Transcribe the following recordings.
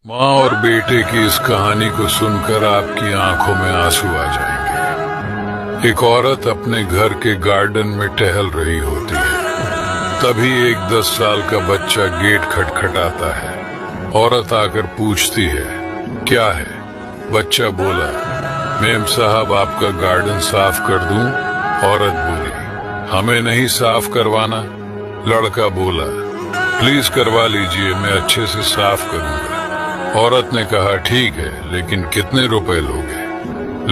माँ और बेटे की इस कहानी को सुनकर आपकी आंखों में आंसू आ जाएंगे। एक औरत अपने घर के गार्डन में टहल रही होती है। तभी एक 10 साल का बच्चा गेट खटखटाता है। औरत आकर पूछती है, क्या है? बच्चा बोला, मेम साहब आपका गार्डन साफ कर दूं? औरत बोली, हमें नहीं साफ करवाना। लड़का बोला, प्लीज करवा लीजिए, मैं अच्छे से साफ करूंगा। औरत ने कहा, ठीक है, लेकिन कितने रुपए लोगे?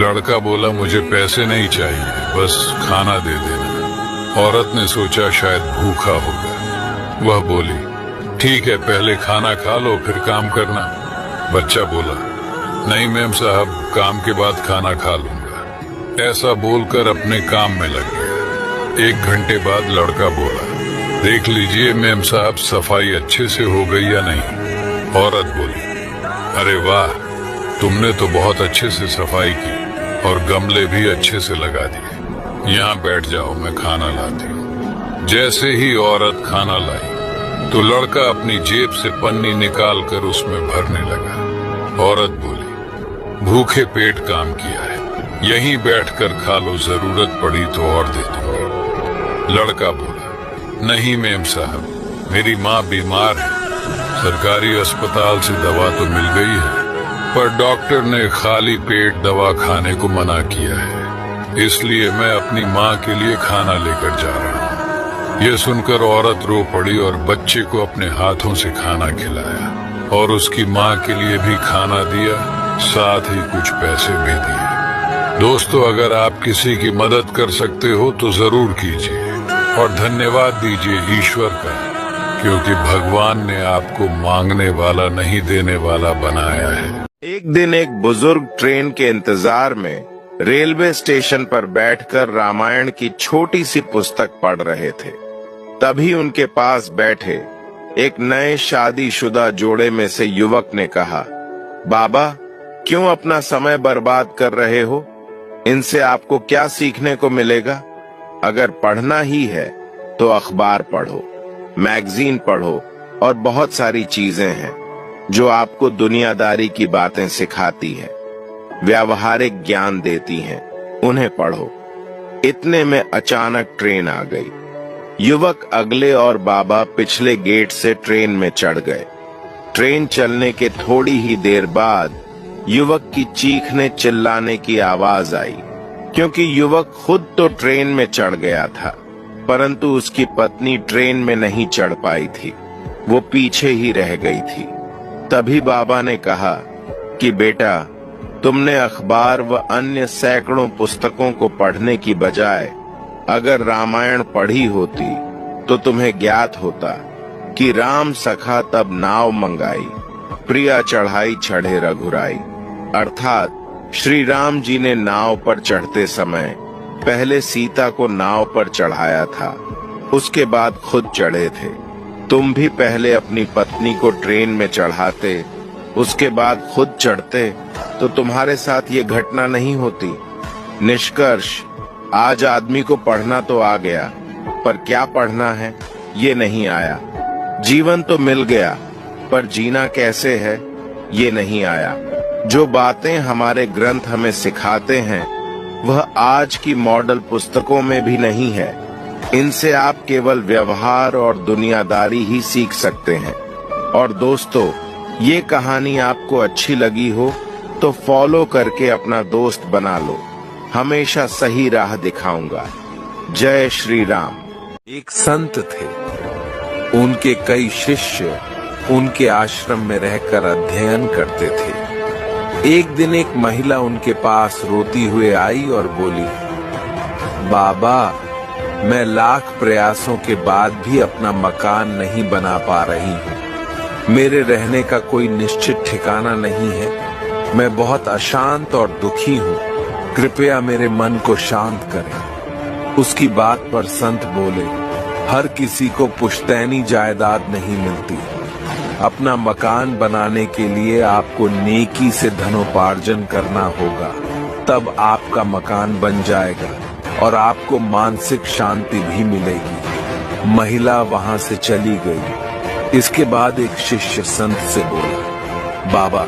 लड़का बोला, मुझे पैसे नहीं चाहिए, बस खाना दे देना। औरत ने सोचा शायद भूखा होगा। वह बोली, ठीक है, पहले खाना खा लो फिर काम करना। बच्चा बोला, नहीं मेम साहब, काम के बाद खाना खा लूंगा। ऐसा बोलकर अपने काम में लग गया। 1 घंटे बाद लड़का बोला, देख लीजिए मेम साहब, सफाई अच्छे से हो गई या नहीं? औरत बोली, अरे वाह, तुमने तो बहुत अच्छे से सफाई की और गमले भी अच्छे से लगा दिए। यहाँ बैठ जाओ, मैं खाना लाती हूँ। जैसे ही औरत खाना लाई तो लड़का अपनी जेब से पन्नी निकाल कर उसमें भरने लगा। औरत बोली, भूखे पेट काम किया है, यहीं बैठकर खा लो, जरूरत पड़ी तो और दे दूंगी। लड़का बोला, नहीं मेम साहब, मेरी माँ बीमार है, सरकारी अस्पताल से दवा तो मिल गई है, पर डॉक्टर ने खाली पेट दवा खाने को मना किया है, इसलिए मैं अपनी माँ के लिए खाना लेकर जा रहा हूँ। ये सुनकर औरत रो पड़ी और बच्चे को अपने हाथों से खाना खिलाया और उसकी माँ के लिए भी खाना दिया, साथ ही कुछ पैसे भी दिए। दोस्तों, अगर आप किसी की मदद कर सकते हो तो जरूर कीजिए और धन्यवाद दीजिए ईश्वर का, क्योंकि भगवान ने आपको मांगने वाला नहीं देने वाला बनाया है। एक दिन एक बुजुर्ग ट्रेन के इंतजार में रेलवे स्टेशन पर बैठकर रामायण की छोटी सी पुस्तक पढ़ रहे थे। तभी उनके पास बैठे एक नए शादीशुदा जोड़े में से युवक ने कहा, बाबा, क्यों अपना समय बर्बाद कर रहे हो? इनसे आपको क्या सीखने को मिलेगा? अगर पढ़ना ही है तो अखबार पढ़ो, मैगजीन पढ़ो और बहुत सारी चीजें हैं जो आपको दुनियादारी की बातें सिखाती हैं, व्यावहारिक ज्ञान देती हैं, उन्हें पढ़ो। इतने में अचानक ट्रेन आ गई। युवक अगले और बाबा पिछले गेट से ट्रेन में चढ़ गए। ट्रेन चलने के थोड़ी ही देर बाद युवक की चीखने चिल्लाने की आवाज आई, क्योंकि युवक खुद तो ट्रेन में चढ़ गया था, परंतु उसकी पत्नी ट्रेन में नहीं चढ़ पाई थी, वो पीछे ही रह गई थी। तभी बाबा ने कहा कि बेटा, तुमने अखबार व अन्य सैकड़ों पुस्तकों को पढ़ने की बजाय अगर रामायण पढ़ी होती तो तुम्हें ज्ञात होता कि राम सखा तब नाव मंगाई, प्रिया चढ़ाई चढ़े रघुराई। अर्थात श्री राम जी ने नाव पर चढ़ते समय पहले सीता को नाव पर चढ़ाया था, उसके बाद खुद चढ़े थे। तुम भी पहले अपनी पत्नी को ट्रेन में चढ़ाते, उसके बाद खुद चढ़ते तो तुम्हारे साथ ये घटना नहीं होती। निष्कर्ष, आज आदमी को पढ़ना तो आ गया, पर क्या पढ़ना है ये नहीं आया। जीवन तो मिल गया, पर जीना कैसे है ये नहीं आया। जो बातें हमारे ग्रंथ हमें सिखाते हैं वह आज की मॉडल पुस्तकों में भी नहीं है। इनसे आप केवल व्यवहार और दुनियादारी ही सीख सकते हैं। और दोस्तों, ये कहानी आपको अच्छी लगी हो तो फॉलो करके अपना दोस्त बना लो। हमेशा सही राह दिखाऊंगा। जय श्री राम। एक संत थे, उनके कई शिष्य उनके आश्रम में रहकर अध्ययन करते थे। एक दिन एक महिला उनके पास रोती हुए आई और बोली, बाबा, मैं लाख प्रयासों के बाद भी अपना मकान नहीं बना पा रही हूँ। मेरे रहने का कोई निश्चित ठिकाना नहीं है। मैं बहुत अशांत और दुखी हूँ। कृपया मेरे मन को शांत करें। उसकी बात पर संत बोले, हर किसी को पुश्तैनी जायदाद नहीं मिलती। अपना मकान बनाने के लिए आपको नेकी से धनोपार्जन करना होगा, तब आपका मकान बन जाएगा और आपको मानसिक शांति भी मिलेगी। महिला वहां से चली गई। इसके बाद एक शिष्य संत से बोला, बाबा,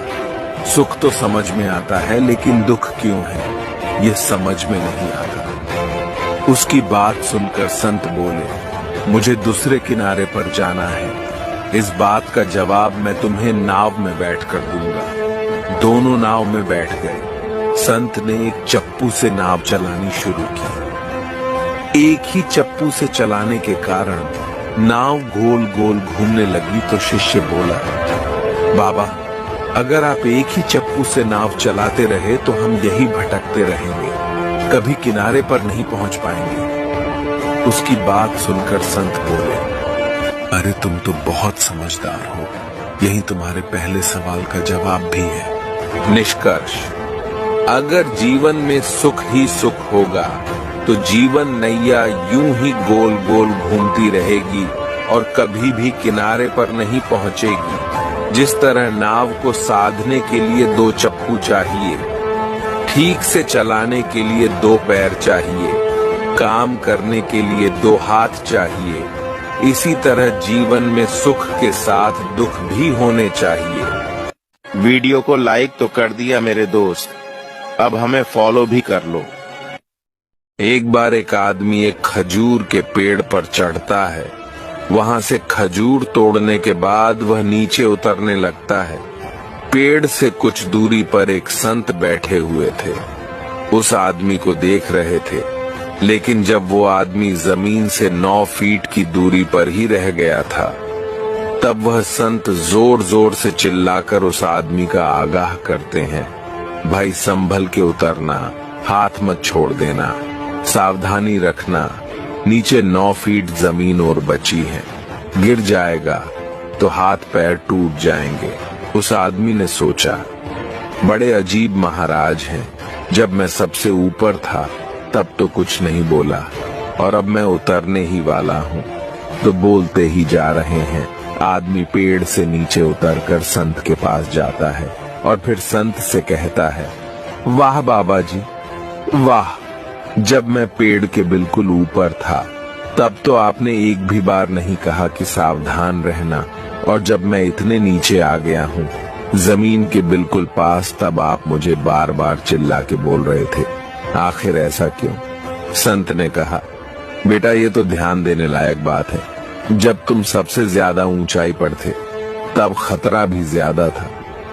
सुख तो समझ में आता है, लेकिन दुख क्यों है ये समझ में नहीं आता। उसकी बात सुनकर संत बोले, मुझे दूसरे किनारे पर जाना है। इस बात का जवाब मैं तुम्हें नाव में बैठकर दूंगा। दोनों नाव में बैठ गए। संत ने एक चप्पू से नाव चलानी शुरू की। एक ही चप्पू से चलाने के कारण नाव गोल गोल घूमने लगी तो शिष्य बोला, बाबा, अगर आप एक ही चप्पू से नाव चलाते रहे तो हम यही भटकते रहेंगे, कभी किनारे पर नहीं पहुंच पाएंगे। उसकी बात सुनकर संत बोले, अरे तुम तो बहुत समझदार हो, यही तुम्हारे पहले सवाल का जवाब भी है। निष्कर्ष, अगर जीवन में सुख ही सुख होगा तो जीवन नैया यूं ही गोल गोल घूमती रहेगी और कभी भी किनारे पर नहीं पहुंचेगी। जिस तरह नाव को साधने के लिए 2 चप्पू चाहिए, ठीक से चलाने के लिए 2 पैर चाहिए, काम करने के लिए 2 हाथ चाहिए, इसी तरह जीवन में सुख के साथ दुख भी होने चाहिए। वीडियो को लाइक तो कर दिया मेरे दोस्त, अब हमें फॉलो भी कर लो। एक बार एक आदमी एक खजूर के पेड़ पर चढ़ता है। वहां से खजूर तोड़ने के बाद वह नीचे उतरने लगता है। पेड़ से कुछ दूरी पर एक संत बैठे हुए थे। उस आदमी को देख रहे थे, लेकिन जब वो आदमी जमीन से 9 फीट की दूरी पर ही रह गया था, तब वह संत जोर जोर से चिल्लाकर उस आदमी का आगाह करते हैं, भाई संभल के उतरना, हाथ मत छोड़ देना, सावधानी रखना, नीचे 9 फीट जमीन और बची है, गिर जाएगा तो हाथ पैर टूट जाएंगे। उस आदमी ने सोचा, बड़े अजीब महाराज हैं, जब मैं सबसे ऊपर था तब तो कुछ नहीं बोला, और अब मैं उतरने ही वाला हूँ तो बोलते ही जा रहे हैं। आदमी पेड़ से नीचे उतरकर संत के पास जाता है और फिर संत से कहता है, वाह बाबा जी, वाह, जब मैं पेड़ के बिल्कुल ऊपर था तब तो आपने एक भी बार नहीं कहा कि सावधान रहना, और जब मैं इतने नीचे आ गया हूँ जमीन के बिल्कुल पास, तब आप मुझे बार बार चिल्ला के बोल रहे थे, आखिर ऐसा क्यों? संत ने कहा, बेटा ये तो ध्यान देने लायक बात है, जब तुम सबसे ज्यादा ऊंचाई पर थे तब खतरा भी ज्यादा था,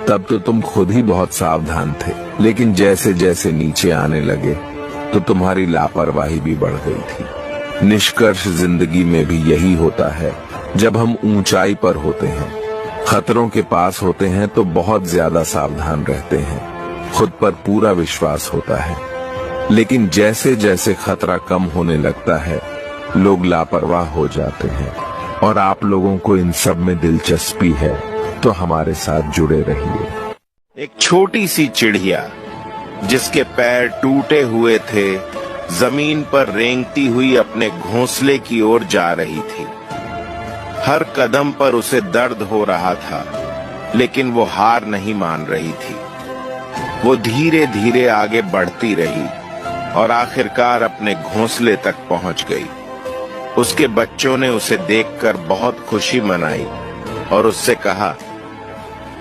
तब तो तुम खुद ही बहुत सावधान थे, लेकिन जैसे जैसे नीचे आने लगे तो तुम्हारी लापरवाही भी बढ़ गई थी। निष्कर्ष जिंदगी में भी यही होता है, जब हम ऊंचाई पर होते हैं, खतरों के पास होते हैं तो बहुत ज्यादा सावधान रहते हैं, खुद पर पूरा विश्वास होता है, लेकिन जैसे जैसे खतरा कम होने लगता है लोग लापरवाह हो जाते हैं। और आप लोगों को इन सब में दिलचस्पी है तो हमारे साथ जुड़े रहिए। एक छोटी सी चिड़िया जिसके पैर टूटे हुए थे, जमीन पर रेंगती हुई अपने घोंसले की ओर जा रही थी। हर कदम पर उसे दर्द हो रहा था, लेकिन वो हार नहीं मान रही थी। वो धीरे धीरे आगे बढ़ती रही और आखिरकार अपने घोंसले तक पहुंच गई। उसके बच्चों ने उसे देखकर बहुत खुशी मनाई और उससे कहा,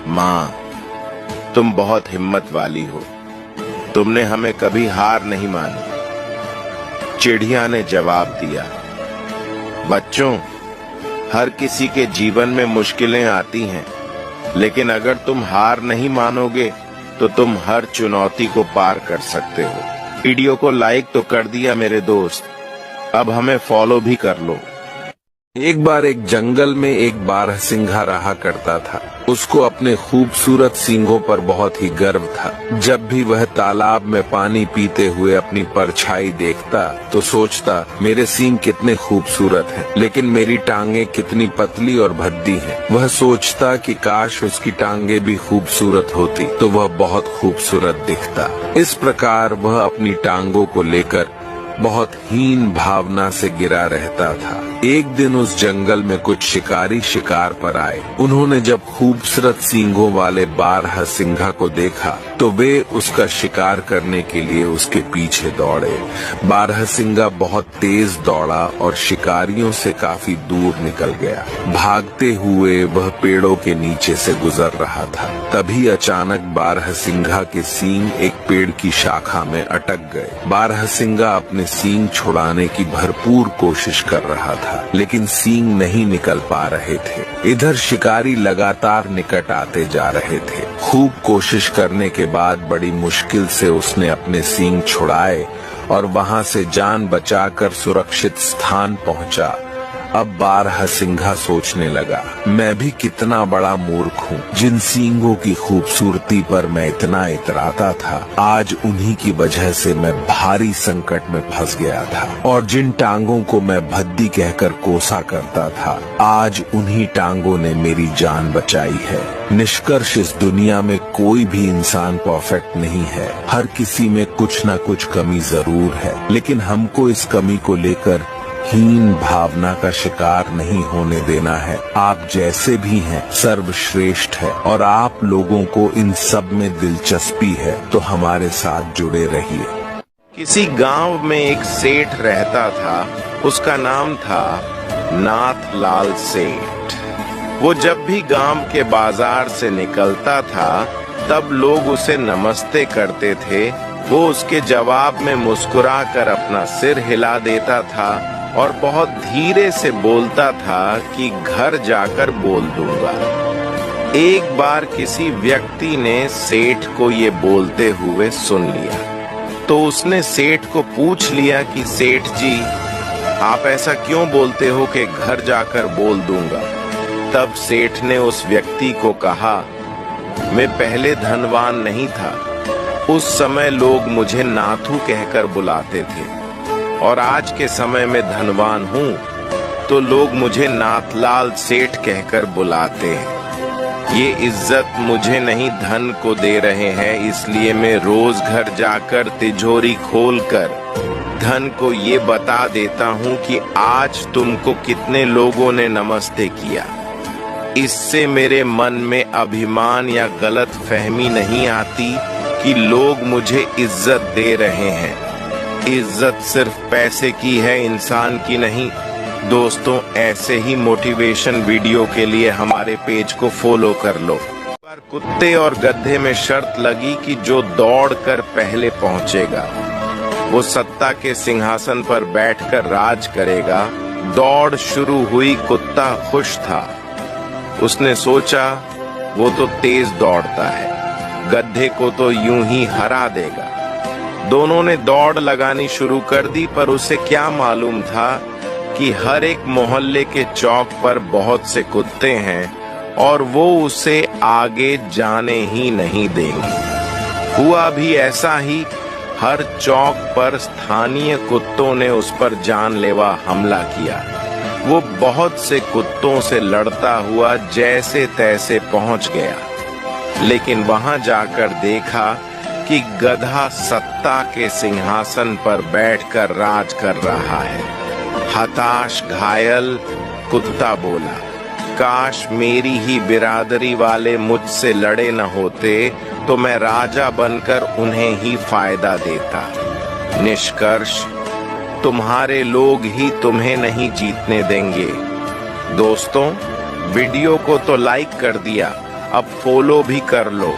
माँ, तुम बहुत हिम्मत वाली हो, तुमने हमें कभी हार नहीं मानी। चिड़िया ने जवाब दिया, बच्चों, हर किसी के जीवन में मुश्किलें आती हैं, लेकिन अगर तुम हार नहीं मानोगे तो तुम हर चुनौती को पार कर सकते हो। वीडियो को लाइक तो कर दिया मेरे दोस्त, अब हमें फॉलो भी कर लो। एक बार एक जंगल में एक बारहसिंघा रहा करता था। उसको अपने खूबसूरत सींगों पर बहुत ही गर्व था। जब भी वह तालाब में पानी पीते हुए अपनी परछाई देखता तो सोचता, मेरे सींग कितने खूबसूरत हैं, लेकिन मेरी टांगे कितनी पतली और भद्दी हैं। वह सोचता कि काश उसकी टांगे भी खूबसूरत होती तो वह बहुत खूबसूरत दिखता। इस प्रकार वह अपनी टांगों को लेकर बहुत हीन भावना से गिरा रहता था। एक दिन उस जंगल में कुछ शिकारी शिकार पर आए। उन्होंने जब खूबसूरत सींगों वाले बारहसिंघा को देखा तो वे उसका शिकार करने के लिए उसके पीछे दौड़े। बारहसिंघा बहुत तेज दौड़ा और शिकारियों से काफी दूर निकल गया। भागते हुए वह पेड़ों के नीचे से गुजर रहा था। तभी अचानक बारहसिंघा के सींग एक पेड़ की शाखा में अटक गए। बारहसिंघा अपने सींग छुड़ाने की भरपूर कोशिश कर रहा था, लेकिन सींग नहीं निकल पा रहे थे। इधर शिकारी लगातार निकट आते जा रहे थे। खूब कोशिश करने के बाद बड़ी मुश्किल से उसने अपने सींग छुड़ाए और वहां से जान बचाकर सुरक्षित स्थान पहुंचा। अब बारहसिंघा सोचने लगा, मैं भी कितना बड़ा मूर्ख हूँ। जिन सींगों की खूबसूरती पर मैं इतना इतराता था, आज उन्हीं की वजह से मैं भारी संकट में फंस गया था। और जिन टांगों को मैं भद्दी कहकर कोसा करता था, आज उन्हीं टांगों ने मेरी जान बचाई है। निष्कर्ष, इस दुनिया में कोई भी इंसान परफेक्ट नहीं है। हर किसी में कुछ न कुछ कमी जरूर है, लेकिन हमको इस कमी को लेकर हीन भावना का शिकार नहीं होने देना है। आप जैसे भी हैं सर्वश्रेष्ठ है और आप लोगों को इन सब में दिलचस्पी है तो हमारे साथ जुड़े रहिए। किसी गांव में एक सेठ रहता था। उसका नाम था नाथलाल सेठ। वो जब भी गांव के बाजार से निकलता था तब लोग उसे नमस्ते करते थे। वो उसके जवाब में मुस्कुराकर अपना सिर हिला देता था और बहुत धीरे से बोलता था कि घर जाकर बोल दूंगा। एक बार किसी व्यक्ति ने सेठ को ये बोलते हुए सुन लिया तो उसने सेठ को पूछ लिया कि सेठ जी, आप ऐसा क्यों बोलते हो कि घर जाकर बोल दूंगा। तब सेठ ने उस व्यक्ति को कहा, मैं पहले धनवान नहीं था। उस समय लोग मुझे नाथू कहकर बुलाते थे और आज के समय में धनवान हूँ तो लोग मुझे नाथलाल सेठ कहकर बुलाते हैं। ये इज्जत मुझे नहीं धन को दे रहे हैं, इसलिए मैं रोज घर जाकर तिजोरी खोलकर धन को ये बता देता हूँ कि आज तुमको कितने लोगों ने नमस्ते किया। इससे मेरे मन में अभिमान या गलत फहमी नहीं आती कि लोग मुझे इज्जत दे रहे हैं। इज्जत सिर्फ पैसे की है, इंसान की नहीं। दोस्तों, ऐसे ही मोटिवेशन वीडियो के लिए हमारे पेज को फॉलो कर लो। पर कुत्ते और गधे में शर्त लगी कि जो दौड़कर पहले पहुंचेगा वो सत्ता के सिंहासन पर बैठकर राज करेगा। दौड़ शुरू हुई। कुत्ता खुश था। उसने सोचा वो तो तेज दौड़ता है, गधे को तो यूं ही हरा देगा। दोनों ने दौड़ लगानी शुरू कर दी, पर उसे क्या मालूम था कि हर एक मोहल्ले के चौक पर बहुत से कुत्ते हैं और वो उसे आगे जाने ही नहीं देंगे। हुआ भी ऐसा ही। हर चौक पर स्थानीय कुत्तों ने उस पर जानलेवा हमला किया। वो बहुत से कुत्तों से लड़ता हुआ जैसे तैसे पहुंच गया, लेकिन वहां जाकर देखा कि गधा सत्ता के सिंहासन पर बैठकर राज कर रहा है। हताश घायल कुत्ता बोला, काश मेरी ही बिरादरी वाले मुझसे लड़े न होते तो मैं राजा बनकर उन्हें ही फायदा देता। निष्कर्ष, तुम्हारे लोग ही तुम्हें नहीं जीतने देंगे। दोस्तों, वीडियो को तो लाइक कर दिया, अब फॉलो भी कर लो।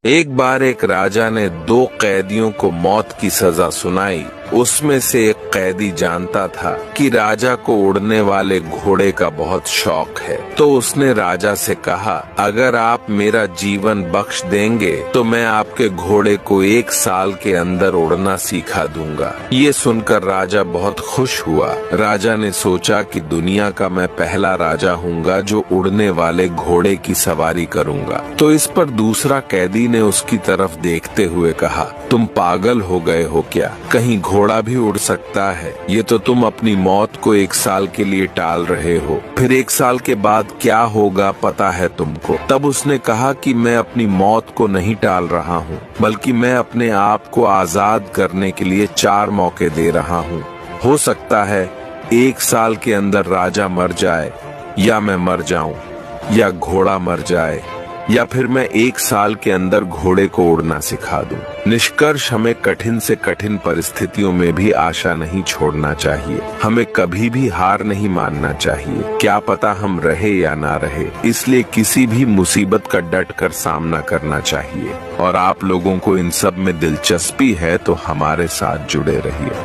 एक बार एक राजा ने 2 कैदियों को मौत की सजा सुनाई। उसमें से एक कैदी जानता था कि राजा को उड़ने वाले घोड़े का बहुत शौक है, तो उसने राजा से कहा, अगर आप मेरा जीवन बख्श देंगे तो मैं आपके घोड़े को 1 साल के अंदर उड़ना सिखा दूंगा। ये सुनकर राजा बहुत खुश हुआ। राजा ने सोचा कि दुनिया का मैं पहला राजा हूँगा जो उड़ने वाले घोड़े की सवारी करूँगा। तो इस पर दूसरा कैदी ने उसकी तरफ देखते हुए कहा, तुम पागल हो गए हो क्या? कहीं घोड़ा भी उड़ सकता है। ये तो तुम अपनी मौत को 1 साल के लिए टाल रहे हो, फिर 1 साल के बाद क्या होगा पता है तुमको। तब उसने कहा कि मैं अपनी मौत को नहीं टाल रहा हूँ, बल्कि मैं अपने आप को आजाद करने के लिए 4 मौके दे रहा हूँ। हो सकता है 1 साल के अंदर राजा मर जाए, या मैं मर जाऊं, या घोड़ा मर जाए, या फिर मैं 1 साल के अंदर घोड़े को उड़ना सिखा दूं। निष्कर्ष, हमें कठिन से कठिन परिस्थितियों में भी आशा नहीं छोड़ना चाहिए। हमें कभी भी हार नहीं मानना चाहिए। क्या पता हम रहे या ना रहे, इसलिए किसी भी मुसीबत का डट कर सामना करना चाहिए। और आप लोगों को इन सब में दिलचस्पी है तो हमारे साथ जुड़े रहिए।